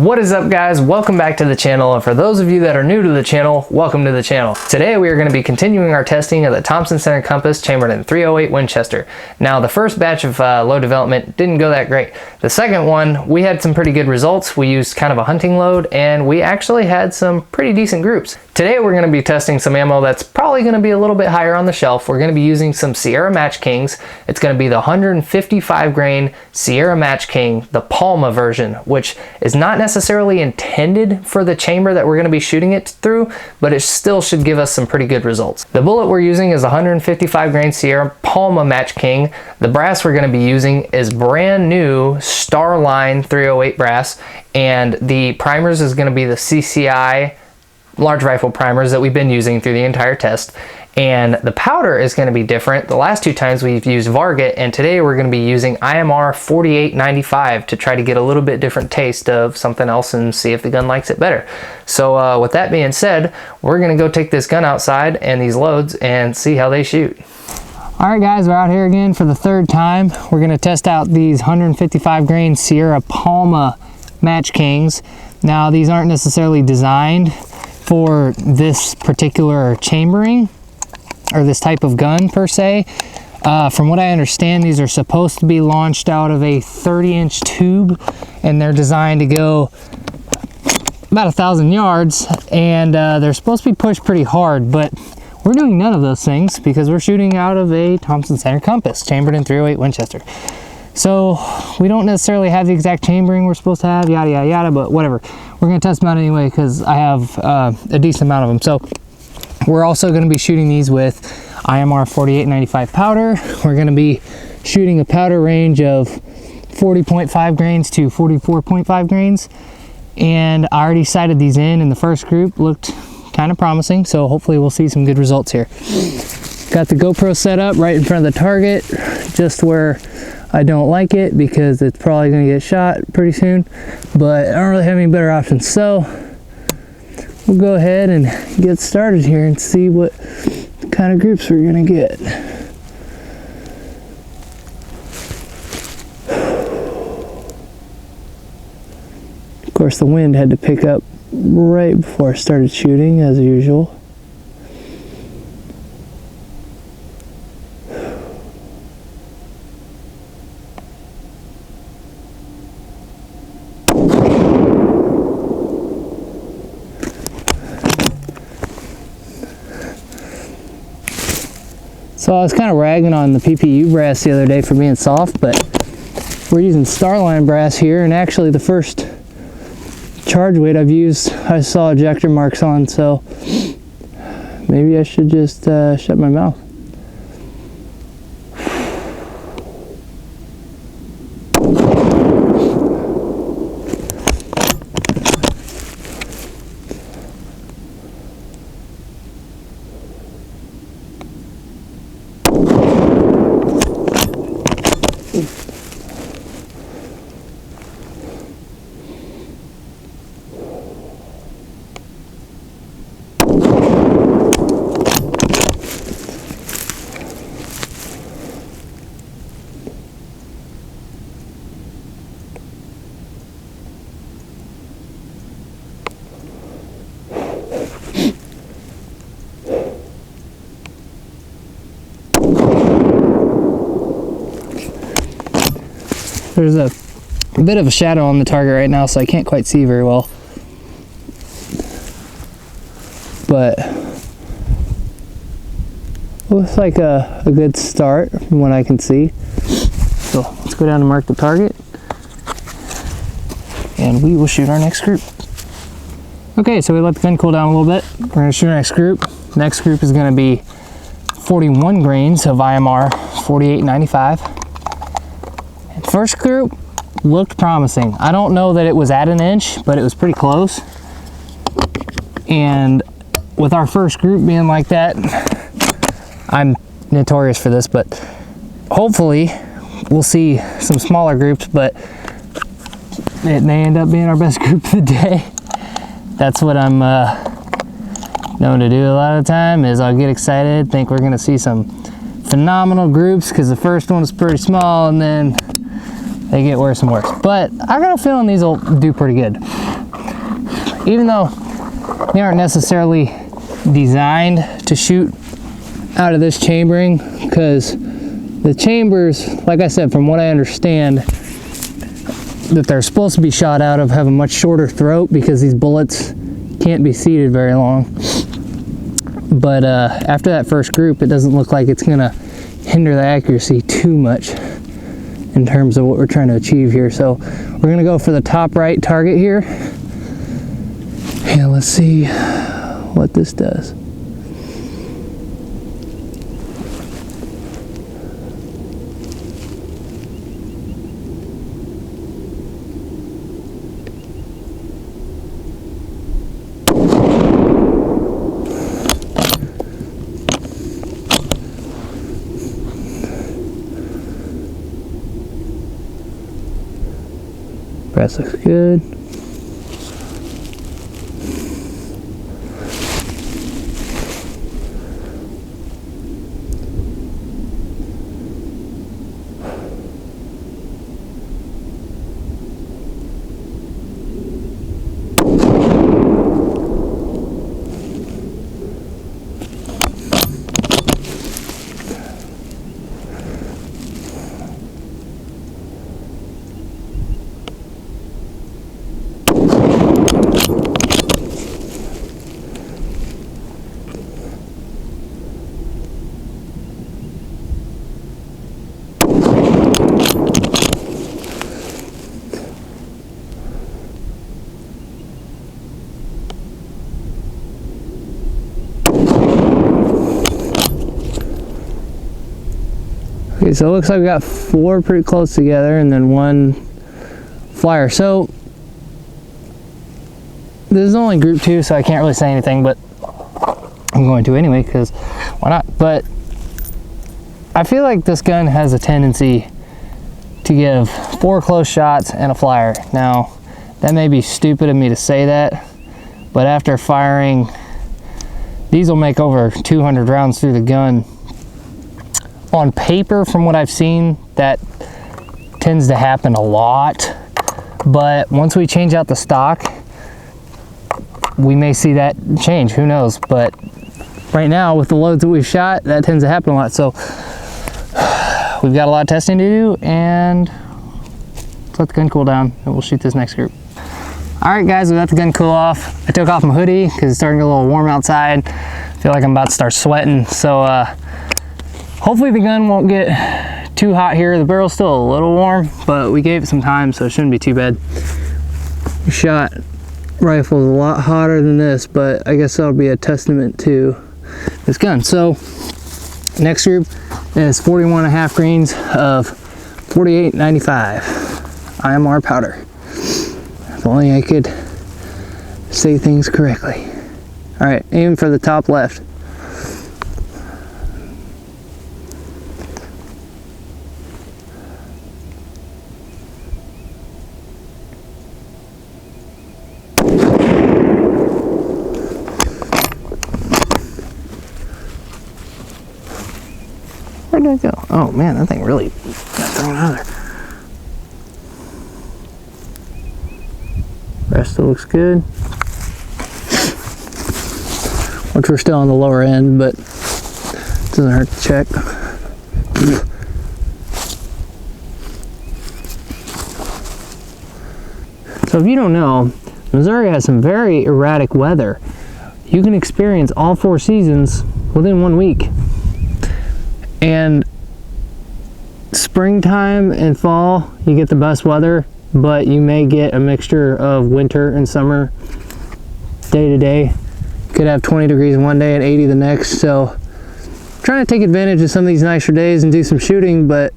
What is up, guys? Welcome back to the channel, and for those of you that are new to the channel, welcome to the channel. Today we are going to be continuing our testing of the Thompson Center Compass chambered in 308 Winchester. Now, the first batch of load development didn't go that great. The second one, we had some pretty good results. We used kind of a hunting load, and we actually had some pretty decent groups. Today we're going to be testing some ammo that's probably going to be a little bit higher on the shelf. We're going to be using some Sierra Match Kings. It's going to be the 155 grain Sierra Match King, the Palma version, which is not necessarily intended for the chamber that we're going to be shooting it through, but it still should give us some pretty good results. The bullet we're using is 155 grain Sierra Palma Match King. The brass we're going to be using is brand new Starline 308 brass, and the primers is going to be the CCI large rifle primers that we've been using through the entire test. And the powder is going to be different. The last two times we've used Varget, and today we're going to be using Imr 4895 to try to get a little bit different taste of something else and see if the gun likes it better. So with that being said, we're going to go take this gun outside and these loads and see how they shoot. All right, guys, we're out here again for the third time. We're going to test out these 155 grain Sierra Palma Match Kings. Now, these aren't necessarily designed for this particular chambering or this type of gun per se. From what I understand, these are supposed to be launched out of a 30-inch tube, and they're designed to go about 1,000 yards, and they're supposed to be pushed pretty hard, but we're doing none of those things because we're shooting out of a Thompson Center Compass chambered in 308 Winchester. So we don't necessarily have the exact chambering we're supposed to have, yada yada yada, but whatever. We're going to test them out anyway because I have a decent amount of them. So we're also going to be shooting these with Imr 4895 powder. We're going to be shooting a powder range of 40.5 grains to 44.5 grains. And I already sighted these in the first group. Looked kind of promising, so hopefully we'll see some good results here. Got the GoPro set up right in front of the target, just where I don't like it because it's probably going to get shot pretty soon, but I don't really have any better options. So we'll go ahead and get started here and see what kind of groups we're going to get. Of course, the wind had to pick up right before I started shooting, as usual. So I was kind of ragging on the PPU brass the other day for being soft, but we're using Starline brass here, and actually the first charge weight I've used, I saw ejector marks on, so maybe I should just shut my mouth. There's a bit of a shadow on the target right now, so I can't quite see very well. But looks like a good start from what I can see. So let's go down and mark the target, and we will shoot our next group. Okay, so we let the gun cool down a little bit. We're going to shoot our next group. Next group is going to be 41 grains of Imr 4895. First group looked promising. I don't know that it was at an inch, but it was pretty close. And with our first group being like that, I'm notorious for this, but hopefully we'll see some smaller groups, but it may end up being our best group of the day. That's what I'm known to do a lot of the time, is I'll get excited, think we're gonna see some phenomenal groups because the first one was pretty small, and then they get worse and worse. But I got a feeling these will do pretty good. even though they aren't necessarily designed to shoot out of this chambering, because the chambers, like I said, from what I understand, that they're supposed to be shot out of have a much shorter throat because these bullets can't be seated very long. But after that first group, it doesn't look like it's gonna hinder the accuracy too much in terms of what we're trying to achieve here. So we're gonna go for the top right target here. And let's see what this does. Brass looks good. Okay, so it looks like we got 4 pretty close together and then 1 flyer. So this is only group 2, so I can't really say anything, but I'm going to anyway, because why not? But I feel like this gun has a tendency to give 4 close shots and a flyer. Now, that may be stupid of me to say that, but after firing, these will make over 200 rounds through the gun. On paper, from what I've seen, that tends to happen a lot, but once we change out the stock, we may see that change, who knows. But right now, with the loads that we've shot, that tends to happen a lot. So we've got a lot of testing to do, and let's let the gun cool down and we'll shoot this next group. All right guys, we let the gun cool off. I took off my hoodie because it's starting to get a little warm outside. I feel like I'm about to start sweating, so hopefully the gun won't get too hot here. The barrel's still a little warm, but we gave it some time, so it shouldn't be too bad. We shot rifles a lot hotter than this, but I guess that'll be a testament to this gun. So next group is 41.5 grains of 48.95 Imr powder. If only I could say things correctly. All right, aim for the top left. Where did it go? Oh man, that thing really got thrown out of there. Rest still looks good. Which we're still on the lower end, but it doesn't hurt to check. So if you don't know, Missouri has some very erratic weather. You can experience all 4 seasons within 1 week. And springtime and fall, you get the best weather, but you may get a mixture of winter and summer day to day. You could have 20 degrees one day and 80 the next. So trying to take advantage of some of these nicer days and do some shooting, but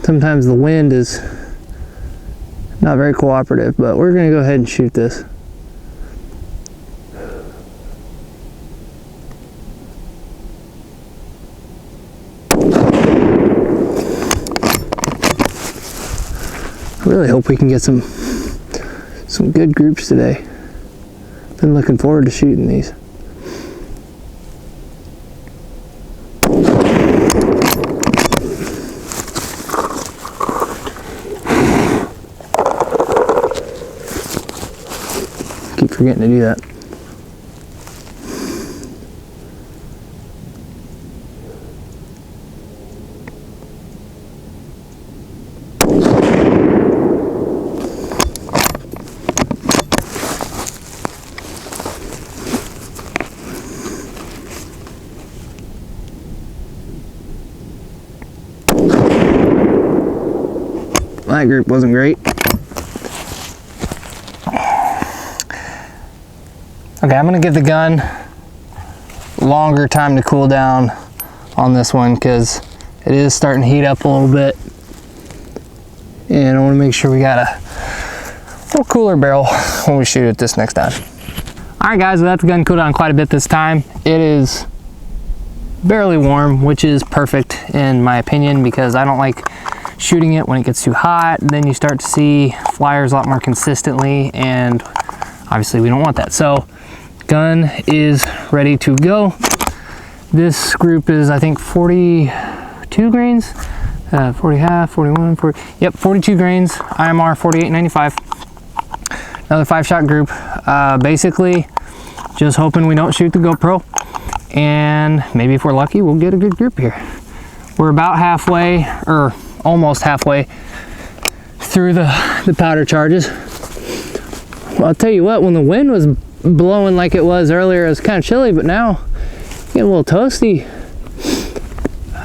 sometimes the wind is not very cooperative. But we're gonna go ahead and shoot this. I really hope we can get some good groups today. Been looking forward to shooting these. Keep forgetting to do that. That group wasn't great. Okay, I'm gonna give the gun longer time to cool down on this one because it is starting to heat up a little bit. And I wanna make sure we got a little cooler barrel when we shoot it this next time. All right guys, well, that's the gun cooled down quite a bit this time. It is barely warm, which is perfect in my opinion because I don't like shooting it when it gets too hot. Then you start to see flyers a lot more consistently, and obviously we don't want that. So gun is ready to go. This group is I think 42 grains, 40 half, 41, 40, yep, 42 grains, IMR 4895. Another 5-shot group. Basically just hoping we don't shoot the GoPro, and maybe if we're lucky we'll get a good group here. We're about halfway, or almost halfway through the powder charges. Well, I'll tell you what, when the wind was blowing like it was earlier, it was kind of chilly, but now it's getting a little toasty.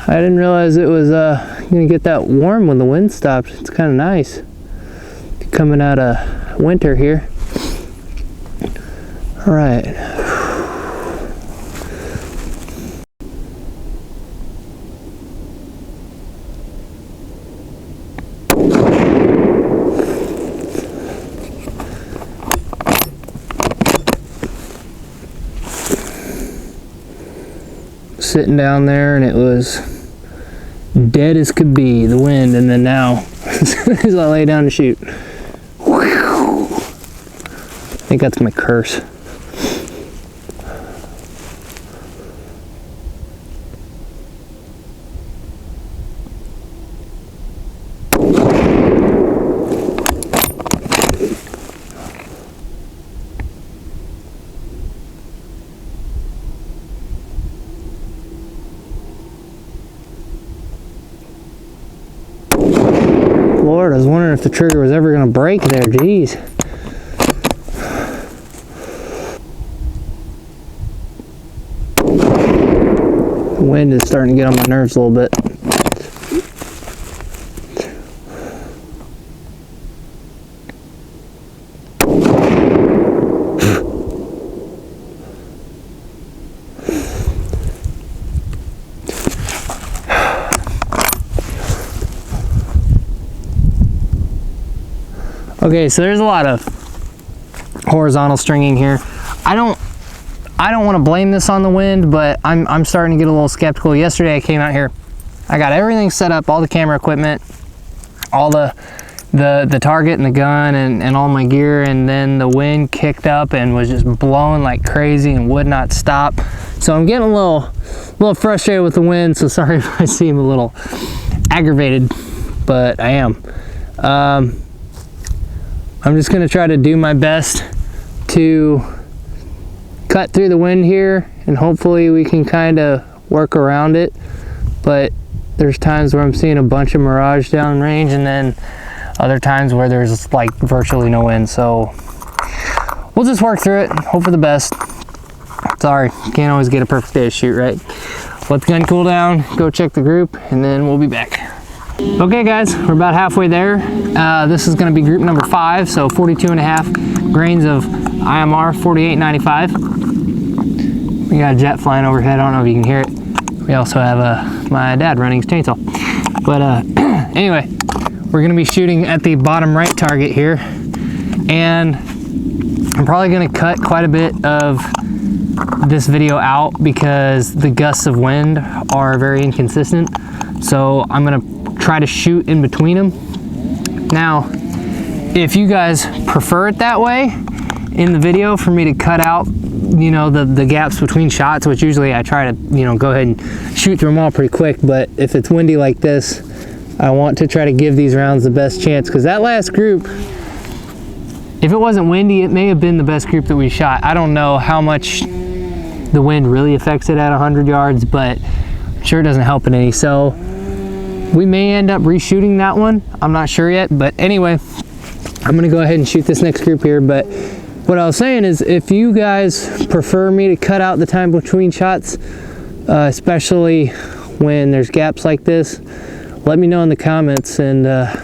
I didn't realize it was gonna get that warm when the wind stopped. It's kind of nice coming out of winter here. All right. Sitting down there and it was dead as could be, the wind, and then now as I lay down to shoot, I think that's my curse. Lord, I was wondering if the trigger was ever going to break there. Jeez. The wind is starting to get on my nerves a little bit. Okay, so there's a lot of horizontal stringing here. I don't want to blame this on the wind, but I'm starting to get a little skeptical. Yesterday I came out here, I got everything set up, all the camera equipment, all the target and the gun and all my gear, and then the wind kicked up and was just blowing like crazy and would not stop. So I'm getting a little frustrated with the wind, so sorry if I seem a little aggravated, but I am. I'm just gonna try to do my best to cut through the wind here, and hopefully we can kind of work around it. But there's times where I'm seeing a bunch of mirage down range, and then other times where there's like virtually no wind. So we'll just work through it, hope for the best. Sorry, can't always get a perfect day to shoot, right? Let the gun cool down, go check the group, and then we'll be back. Okay guys, we're about halfway there. This is going to be group number 5, so 42.5 grains of IMR 4895. We got a jet flying overhead, I don't know if you can hear it. We also have my dad running his chainsaw. But anyway, we're going to be shooting at the bottom right target here, and I'm probably going to cut quite a bit of this video out because the gusts of wind are very inconsistent. So I'm going to try to shoot in between them. Now, if you guys prefer it that way in the video, for me to cut out, you know, the gaps between shots, which usually I try to, you know, go ahead and shoot through them all pretty quick, but if it's windy like this, I want to try to give these rounds the best chance, because that last group, If it wasn't windy, it may have been the best group that we shot. I don't know how much the wind really affects it at 100 yards, but I'm sure it doesn't help it any. So we may end up reshooting that one. I'm not sure yet, but anyway, I'm gonna go ahead and shoot this next group here. But what I was saying is, if you guys prefer me to cut out the time between shots, especially when there's gaps like this, let me know in the comments, and I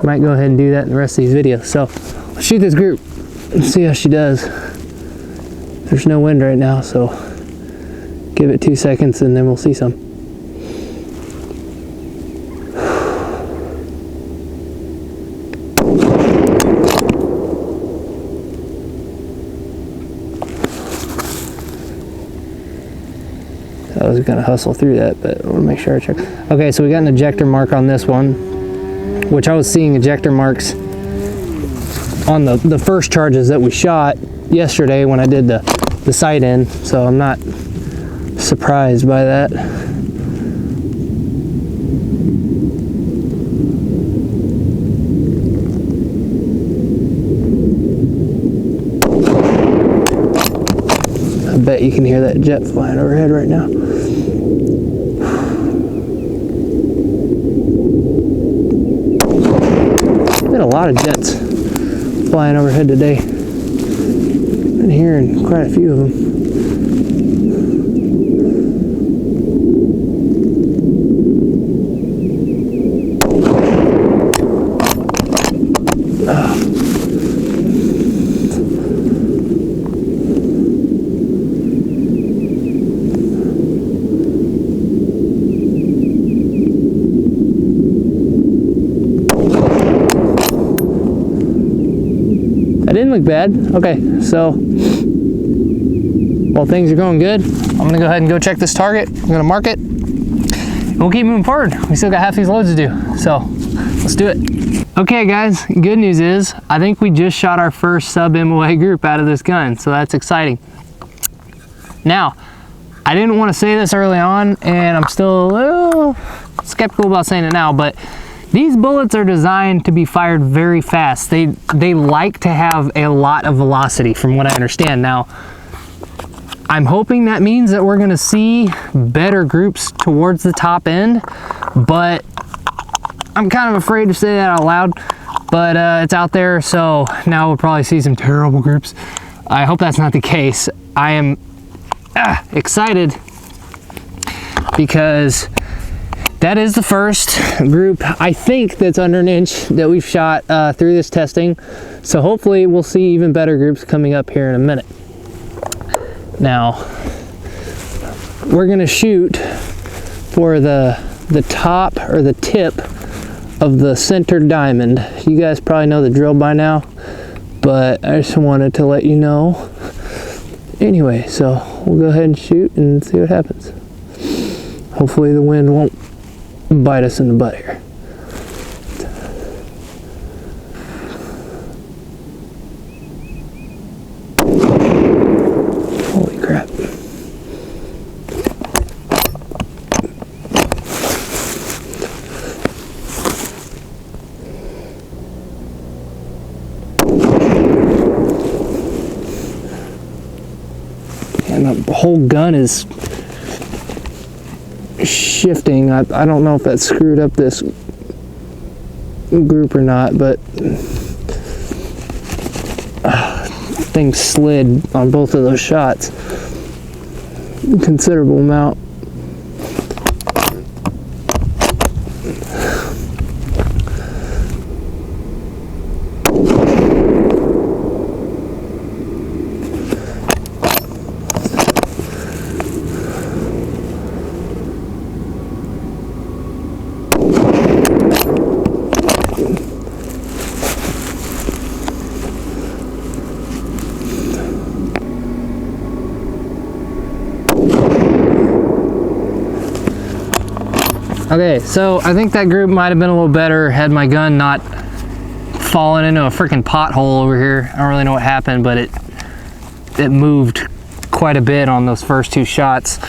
might go ahead and do that in the rest of these videos. So let's shoot this group and see how she does. There's no wind right now, so give it 2 seconds and then we'll see some. I was gonna hustle through that, but I wanna make sure I check. Okay, so we got an ejector mark on this one, which I was seeing ejector marks on the first charges that we shot yesterday when I did the sight in, so I'm not surprised by that. I bet you can hear that jet flying overhead right now. Been a lot of jets flying overhead today. Been hearing quite a few of them. That didn't look bad. Okay, so while things are going good, I'm gonna go ahead and go check this target. I'm gonna mark it, and we'll keep moving forward. We still got half these loads to do, so let's do it. Okay guys, good news is I think we just shot our first sub MOA group out of this gun, so that's exciting. Now, I didn't want to say this early on, and I'm still a little skeptical about saying it now, but these bullets are designed to be fired very fast. They like to have a lot of velocity, from what I understand. Now, I'm hoping that means that we're gonna see better groups towards the top end, but I'm kind of afraid to say that out loud, but it's out there, so now we'll probably see some terrible groups. I hope that's not the case. I am excited because that is the first group, I think, that's under an inch that we've shot through this testing. So hopefully we'll see even better groups coming up here in a minute. Now, we're gonna shoot for the top, or the tip of the center diamond. You guys probably know the drill by now, but I just wanted to let you know. Anyway, so we'll go ahead and shoot and see what happens. Hopefully the wind won't bite us in the butt here. Holy crap. And the whole gun is shifting. I don't know if that screwed up this group or not, but things slid on both of those shots a considerable amount. Okay, so I think that group might have been a little better had my gun not fallen into a freaking pothole over here. I don't really know what happened, but it moved quite a bit on those first two shots. I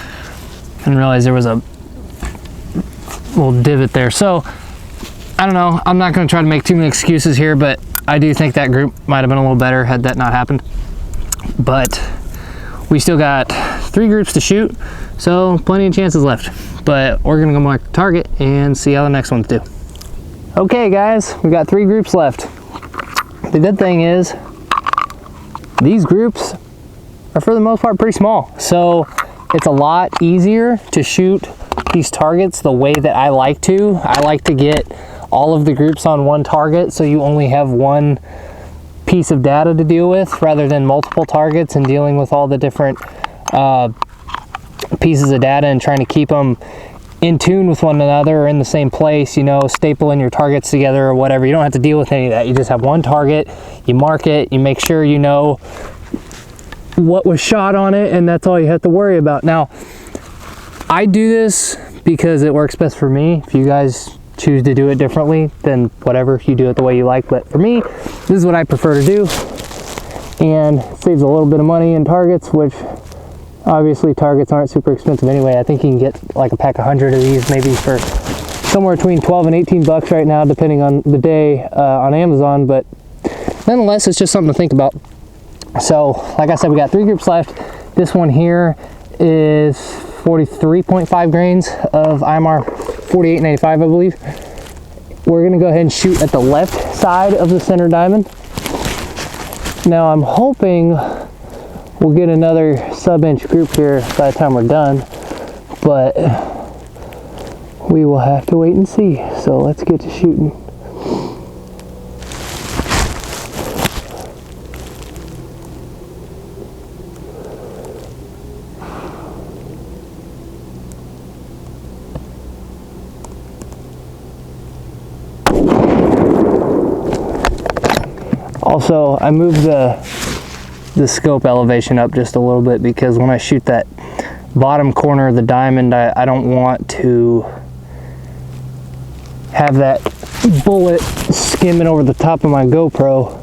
didn't realize there was a little divot there. So I don't know, I'm not gonna try to make too many excuses here, but I do think that group might have been a little better had that not happened. But we still got 3 groups to shoot, so plenty of chances left. But we're gonna go mark the target and see how the next ones do. Okay guys, we got 3 groups left. The good thing is, these groups are for the most part pretty small. So it's a lot easier to shoot these targets the way that I like to. I like to get all of the groups on one target, so you only have one piece of data to deal with rather than multiple targets and dealing with all the different pieces of data and trying to keep them in tune with one another or in the same place, you know, stapling your targets together or whatever. You don't have to deal with any of that. You just have one target, you mark it, you make sure you know what was shot on it, and that's all you have to worry about. Now, I do this because it works best for me. If you guys choose to do it differently, then whatever, you do it the way you like. But for me, this is what I prefer to do, and it saves a little bit of money in targets, which obviously targets aren't super expensive anyway. I think you can get like a pack of 100 of these maybe for somewhere between 12 and 18 bucks right now, depending on the day on Amazon. But nonetheless, it's just something to think about. So like I said, we got 3 groups left. This one here is 43.5 grains of Imr 4895, I believe. We're gonna go ahead and shoot at the left side of the center diamond. Now I'm hoping we'll get another sub-inch group here by the time we're done, but we will have to wait and see. So let's get to shooting. Also, I moved the scope elevation up just a little bit because when I shoot that bottom corner of the diamond, I don't want to have that bullet skimming over the top of my GoPro.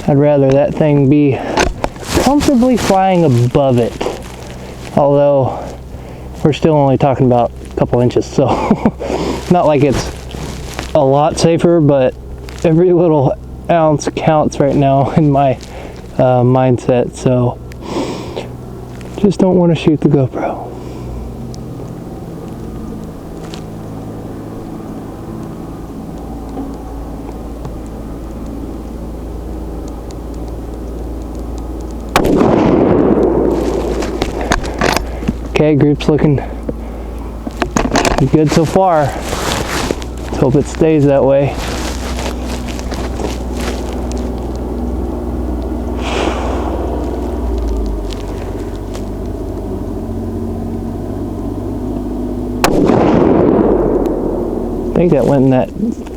I'd rather that thing be comfortably flying above it. Although, we're still only talking about a couple inches, so not like it's a lot safer, but every little ounce counts right now in my mindset, so just don't want to shoot the GoPro. Okay, group's looking good so far. Let's hope it stays that way. I think that went in that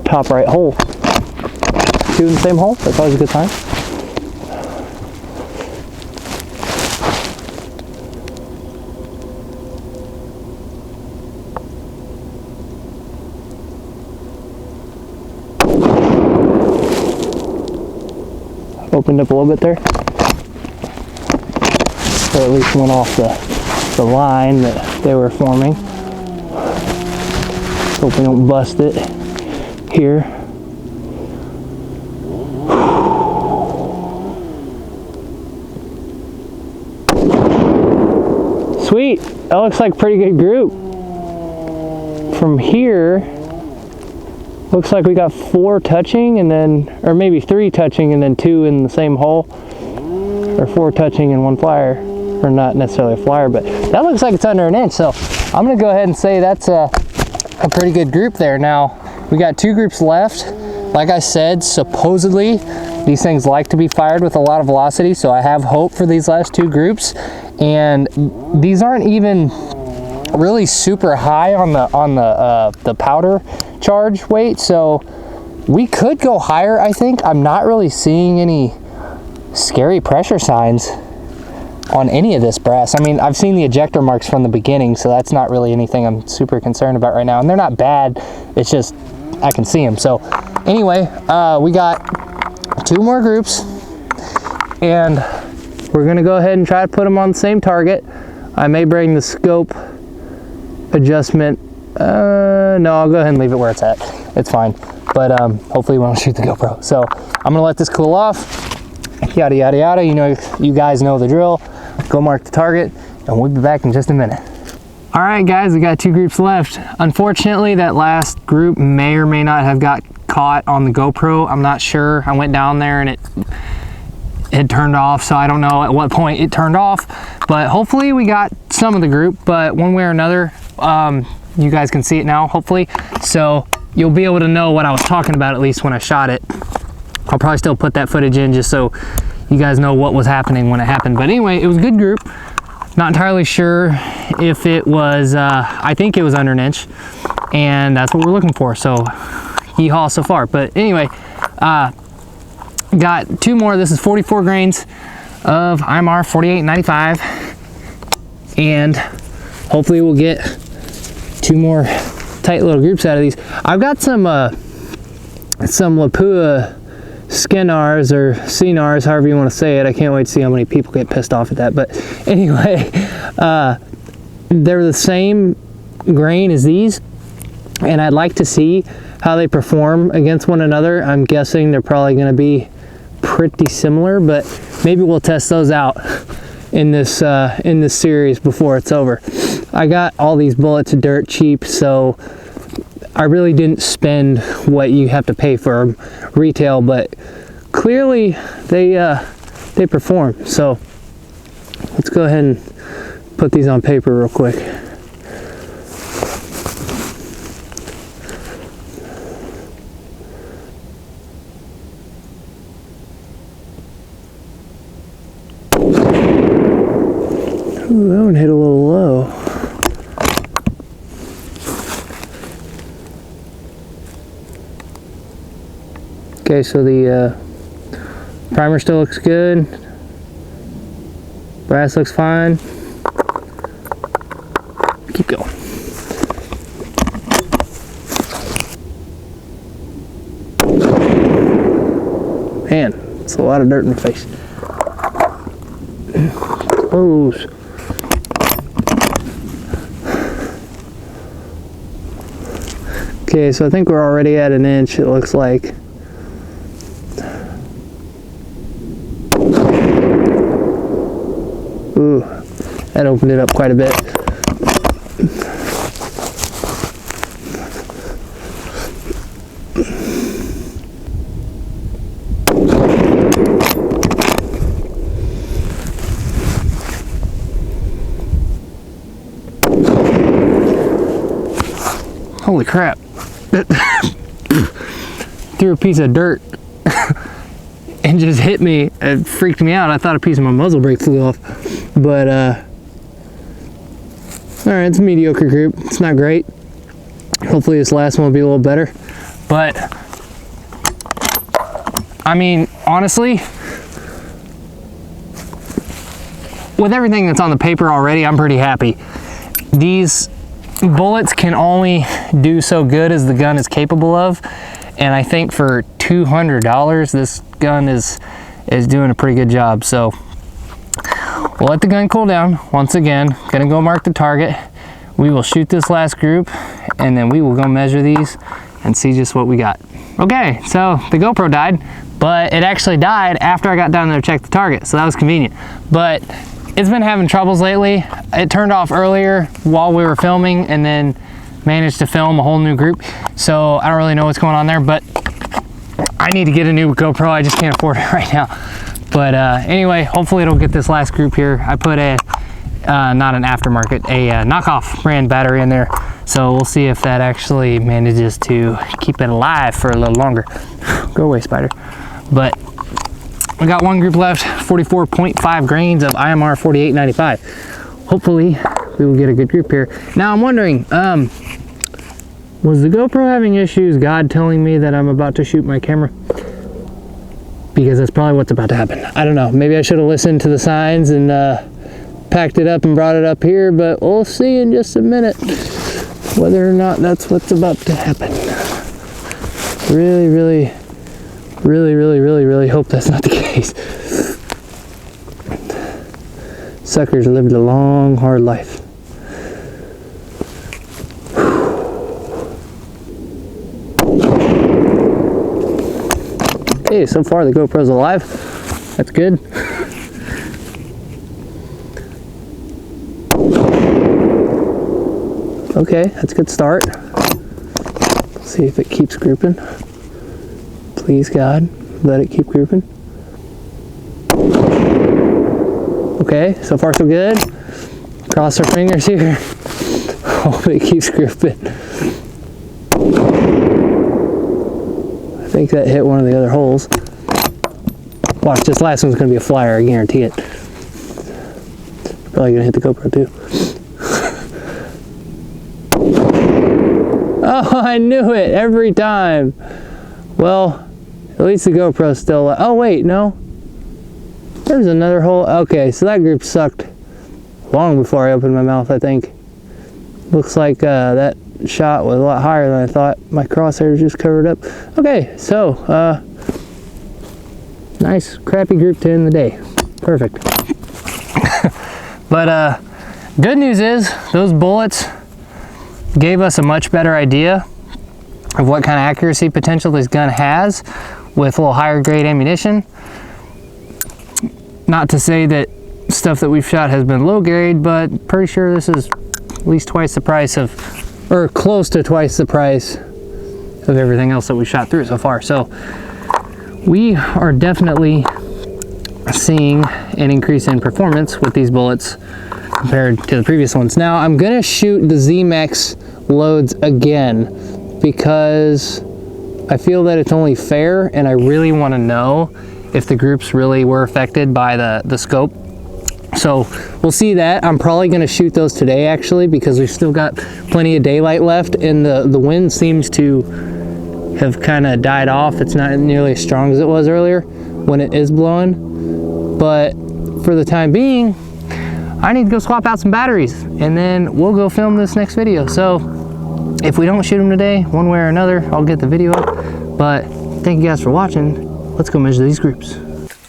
top right hole. 2 in the same hole, that's always a good sign. Opened up a little bit there. Or at least went off the line that they were forming. Hope we don't bust it here. Sweet, that looks like a pretty good group. From here, looks like we got 4 touching and then, or maybe 3 touching and then 2 in the same hole. Or 4 touching and 1 flyer. Or not necessarily a flyer, but that looks like it's under an inch. So I'm gonna go ahead and say that's a pretty good group there. Now we got 2 groups left. Like I said, supposedly these things like to be fired with a lot of velocity, so I have hope for these last 2 groups. And these aren't even really super high on the powder charge weight, so we could go higher. I think I'm not really seeing any scary pressure signs on any of this brass. I mean, I've seen the ejector marks from the beginning, so that's not really anything I'm super concerned about right now. And they're not bad, it's just I can see them. So anyway, we got 2 more groups, and we're gonna go ahead and try to put them on the same target. I may bring the scope adjustment. No, I'll go ahead and leave it where it's at. It's fine. but hopefully we won't shoot the GoPro. So I'm gonna let this cool off, yada, yada, yada. You know, you guys know the drill. Go mark the target, and we'll be back in just a minute. All right, guys, we got 2 groups left. Unfortunately, that last group may or may not have got caught on the GoPro. I'm not sure. I went down there and it had turned off, so I don't know at what point it turned off, but hopefully we got some of the group. But one way or another, you guys can see it now, hopefully, so you'll be able to know what I was talking about at least when I shot it. I'll probably still put that footage in just so you guys know what was happening when it happened. But anyway, it was a good group. Not entirely sure if it was, I think it was under an inch, and that's what we're looking for, so yeehaw so far. But anyway, got 2 more. This is 44 grains of Imr 4895, and hopefully we'll get 2 more tight little groups out of these. I've got some Lapua Skinars or Cnars, however you want to say it. I can't wait to see how many people get pissed off at that. But anyway, they're the same grain as these, and I'd like to see how they perform against one another. I'm guessing they're probably going to be pretty similar, but maybe we'll test those out in this series before it's over. I got all these bullets dirt cheap, so I really didn't spend what you have to pay for retail, but clearly they perform. So let's go ahead and put these on paper real quick. Ooh, that one hit a little low. Okay, so the primer still looks good. Brass looks fine. Keep going. Man, it's a lot of dirt in the face. Close. Okay, so I think we're already at an inch, it looks like. Ooh, that opened it up quite a bit. Holy crap. Threw a piece of dirt and just hit me. It freaked me out. I thought a piece of my muzzle brake flew off. But alright, it's a mediocre group. It's not great. Hopefully this last one will be a little better. But I mean, honestly, with everything that's on the paper already, I'm pretty happy. These bullets can only do so good as the gun is capable of, and I think for $200 this gun is doing a pretty good job. So we'll let the gun cool down. Once again, gonna go mark the target. We will shoot this last group, and then we will go measure these and see just what we got. Okay, so the GoPro died, but it actually died after I got down there to check the target, so that was convenient. But it's been having troubles lately. It turned off earlier while we were filming, and then managed to film a whole new group. So I don't really know what's going on there, but I need to get a new GoPro. I just can't afford it right now. But anyway, hopefully it'll get this last group here. I put a, not an Aftermarket, a knockoff brand battery in there. So we'll see if that actually manages to keep it alive for a little longer. Go away, spider. But we got one group left, 44.5 grains of Imr 4895. Hopefully we will get a good group here. Now I'm wondering, was the GoPro having issues, God telling me that I'm about to shoot my camera? Because that's probably what's about to happen. I don't know, maybe I should have listened to the signs and packed it up and brought it up here, but we'll see in just a minute whether or not that's what's about to happen. Really hope that's not the case. Suckers lived a long, hard life. I Okay, so far the GoPro's alive. That's good. Okay, that's a good start. Let's see if it keeps grouping. Please God, let it keep grouping. Okay, so far so good. Cross our fingers here. Hope it keeps grouping. I think that hit one of the other holes. Watch, this last one's gonna be a flyer, I guarantee it. Probably gonna hit the GoPro too. Oh, I knew it every time. Well, at least the GoPro's still. Oh wait, no. There's another hole. Okay, so that group sucked long before I opened my mouth, I think. Looks like that shot was a lot higher than I thought. My crosshairs just covered up. Okay, so nice crappy group to end the day. Perfect. But good news is those bullets gave us a much better idea of what kind of accuracy potential this gun has with a little higher grade ammunition. Not to say that stuff that we've shot has been low grade, but pretty sure this is at least twice the price of, or close to twice the price of everything else that we shot through so far. So we are definitely seeing an increase in performance with these bullets compared to the previous ones. Now I'm gonna shoot the Z-Max loads again because I feel that it's only fair, and I really want to know if the groups really were affected by the scope. So we'll see that. I'm probably going to shoot those today actually, because we've still got plenty of daylight left, and the wind seems to have kind of died off. It's not nearly as strong as it was earlier when it is blowing, but for the time being I need to go swap out some batteries, and then we'll go film this next video. So if we don't shoot them today, one way or another, I'll get the video up. But thank you guys for watching. Let's go measure these groups.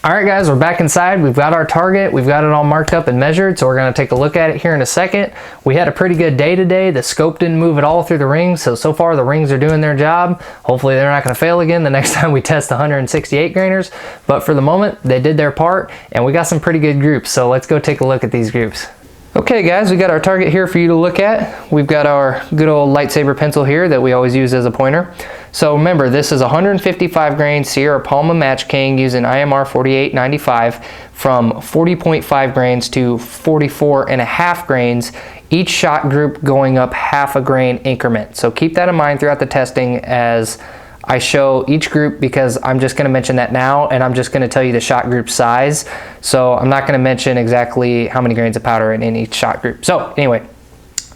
All right guys, we're back inside. We've got our target. We've got it all marked up and measured, so we're gonna take a look at it here in a second. We had a pretty good day today. The scope didn't move at all through the rings, so far the rings are doing their job. Hopefully they're not gonna fail again the next time we test 168 grainers, but for the moment, they did their part, and we got some pretty good groups, so let's go take a look at these groups. Okay guys, we got our target here for you to look at. We've got our good old lightsaber pencil here that we always use as a pointer. So remember, this is 155 grain Sierra Palma Match King using IMR 4895 from 40.5 grains to 44.5 grains, each shot group going up half a grain increment. So keep that in mind throughout the testing as I show each group, because I'm just going to mention that now, and I'm just going to tell you the shot group size. So I'm not going to mention exactly how many grains of powder in each shot group. So anyway,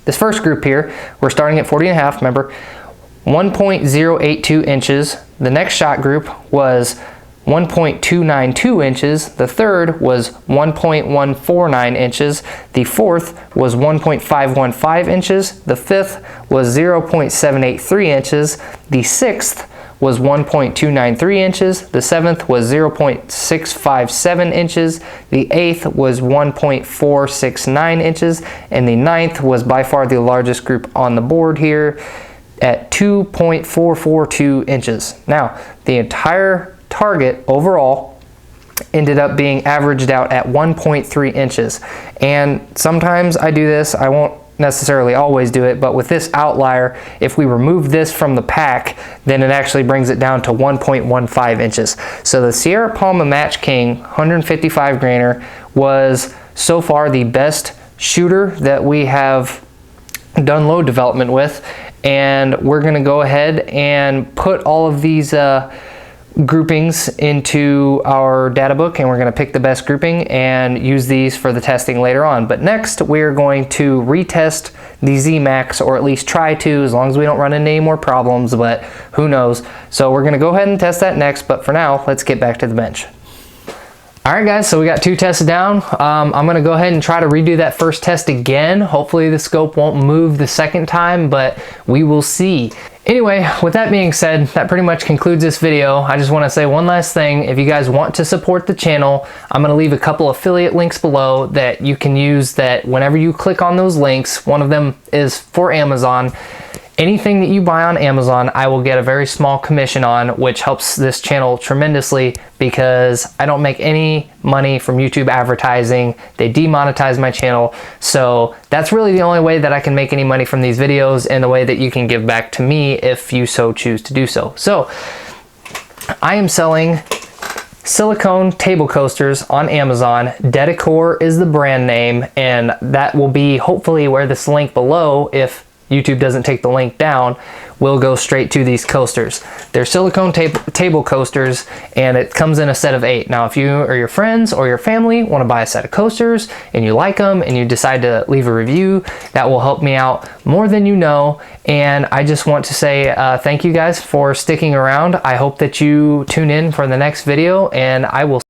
this first group here, we're starting at 40.5, remember, 1.082 inches. The next shot group was 1.292 inches. The third was 1.149 inches. The fourth was 1.515 inches. The fifth was 0.783 inches. The sixth was 1.293 inches. The seventh was 0.657 inches. The eighth was 1.469 inches. And the ninth was by far the largest group on the board here at 2.442 inches. Now, the entire target overall ended up being averaged out at 1.3 inches. And sometimes I do this, I won't necessarily always do it, but with this outlier, if we remove this from the pack, then it actually brings it down to 1.15 inches. So the Sierra Palma Match King 155 grainer was so far the best shooter that we have done load development with, and we're going to go ahead and put all of these groupings into our data book, and we're going to pick the best grouping and use these for the testing later on. But next we're going to retest the Z-Max, or at least try to, as long as we don't run into any more problems, but who knows. So we're going to go ahead and test that next, but for now let's get back to the bench. Alright guys, so we got two tests down. I'm going to go ahead and try to redo that first test again. Hopefully the scope won't move the second time, but we will see. Anyway, with that being said, that pretty much concludes this video. I just want to say one last thing. If you guys want to support the channel, I'm going to leave a couple affiliate links below that you can use, that whenever you click on those links, one of them is for Amazon. Anything that you buy on Amazon, I will get a very small commission on, which helps this channel tremendously because I don't make any money from YouTube advertising. They demonetize my channel. So that's really the only way that I can make any money from these videos, and the way that you can give back to me if you so choose to do so. So I am selling silicone table coasters on Amazon. Dedicore is the brand name, and that will be hopefully where this link below, if YouTube doesn't take the link down, will go straight to these coasters. They're silicone table coasters, and it comes in a set of 8. Now, if you or your friends or your family want to buy a set of coasters and you like them and you decide to leave a review, that will help me out more than you know. And I just want to say thank you guys for sticking around. I hope that you tune in for the next video, and I will